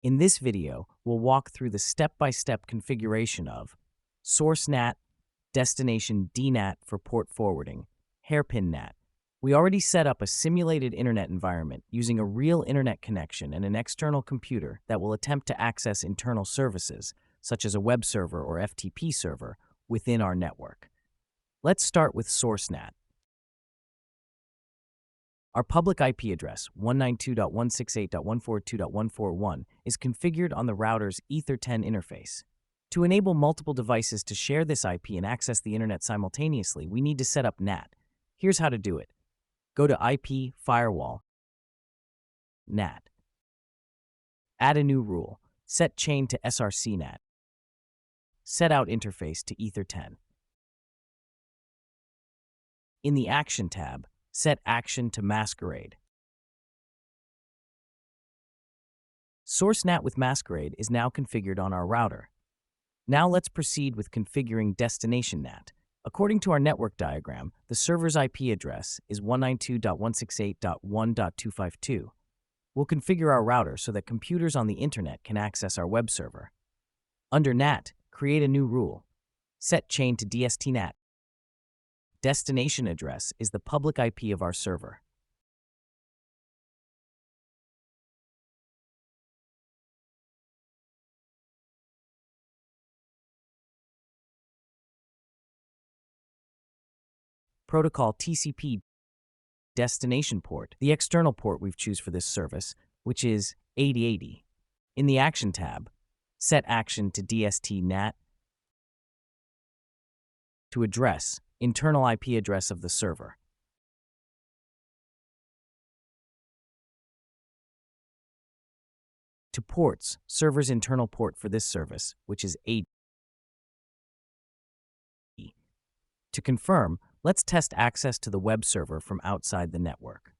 In this video, we'll walk through the step-by-step configuration of Source NAT, Destination DNAT for port forwarding, Hairpin NAT. We already set up a simulated internet environment using a real internet connection and an external computer that will attempt to access internal services, such as a web server or FTP server, within our network. Let's start with Source NAT. Our public IP address, 192.168.142.141, is configured on the router's Ether10 interface. To enable multiple devices to share this IP and access the internet simultaneously, we need to set up NAT. Here's how to do it. Go to IP, Firewall, NAT. Add a new rule. Set chain to SRC NAT. Set out interface to Ether10. In the Action tab, set action to Masquerade. Source NAT with Masquerade is now configured on our router. Now let's proceed with configuring Destination NAT. According to our network diagram, the server's IP address is 192.168.1.252. We'll configure our router so that computers on the internet can access our web server. Under NAT, create a new rule. Set chain to DST-NAT. Destination address is the public IP of our server. Protocol TCP destination port, the external port we've chosen for this service, which is 8080. In the Action tab, set action to DST-NAT to address internal IP address of the server. To ports, server's internal port for this service, which is 80. To confirm, let's test access to the web server from outside the network.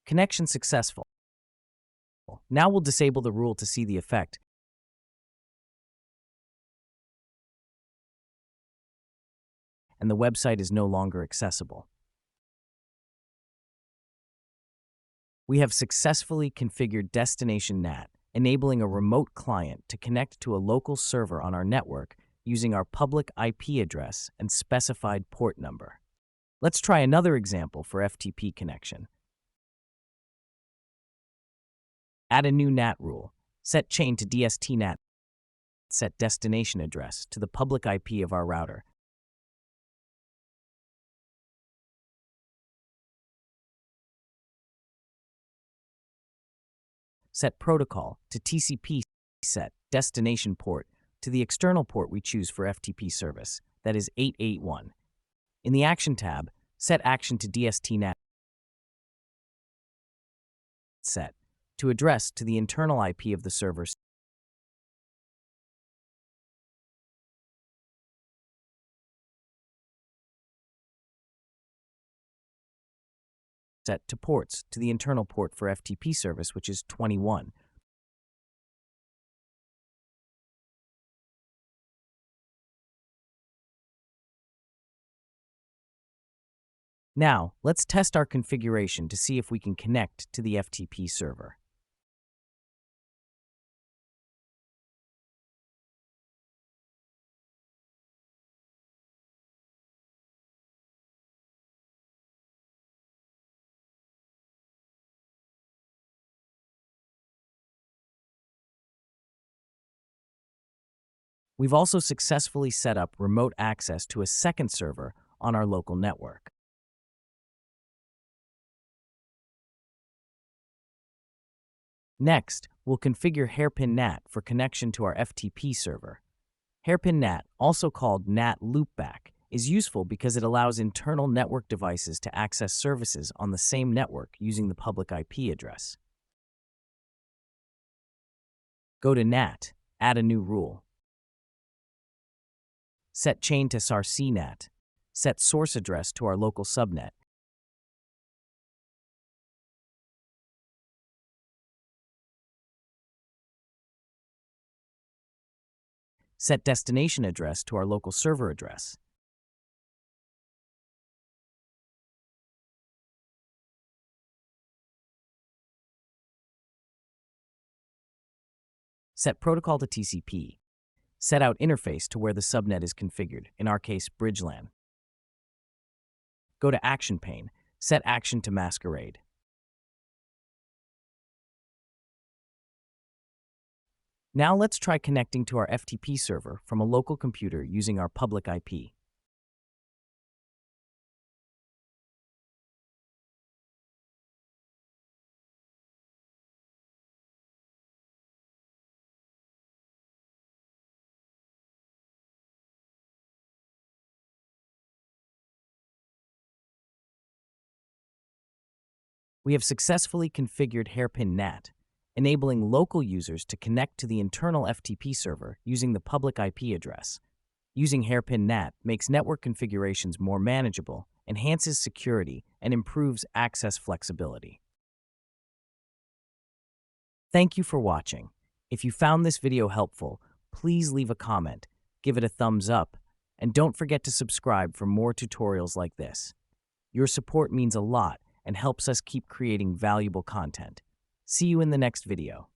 Connection successful. Now we'll disable the rule to see the effect. And the website is no longer accessible. We have successfully configured Destination NAT, enabling a remote client to connect to a local server on our network using our public IP address and specified port number. Let's try another example for FTP connection. Add a new NAT rule. Set chain to DST-NAT. Set destination address to the public IP of our router. Set protocol to TCP. Set destination port to the external port we choose for FTP service, that is 881. In the Action tab, set action to DST-NAT. Set to address to the internal IP of the server. Set to ports to the internal port for FTP service, which is 21. Now, let's test our configuration to see if we can connect to the FTP server. We've also successfully set up remote access to a second server on our local network. Next, we'll configure Hairpin NAT for connection to our FTP server. Hairpin NAT, also called NAT Loopback, is useful because it allows internal network devices to access services on the same network using the public IP address. Go to NAT, add a new rule. Set chain to Source NAT. Set source address to our local subnet. Set destination address to our local server address. Set protocol to TCP. Set out interface to where the subnet is configured, in our case, BridgeLAN. Go to Action pane, set action to Masquerade. Now let's try connecting to our FTP server from a local computer using our public IP. We have successfully configured Hairpin NAT, enabling local users to connect to the internal FTP server using the public IP address. Using Hairpin NAT makes network configurations more manageable, enhances security, and improves access flexibility. Thank you for watching. If you found this video helpful, please leave a comment, give it a thumbs up, and don't forget to subscribe for more tutorials like this. Your support means a lot and helps us keep creating valuable content. See you in the next video.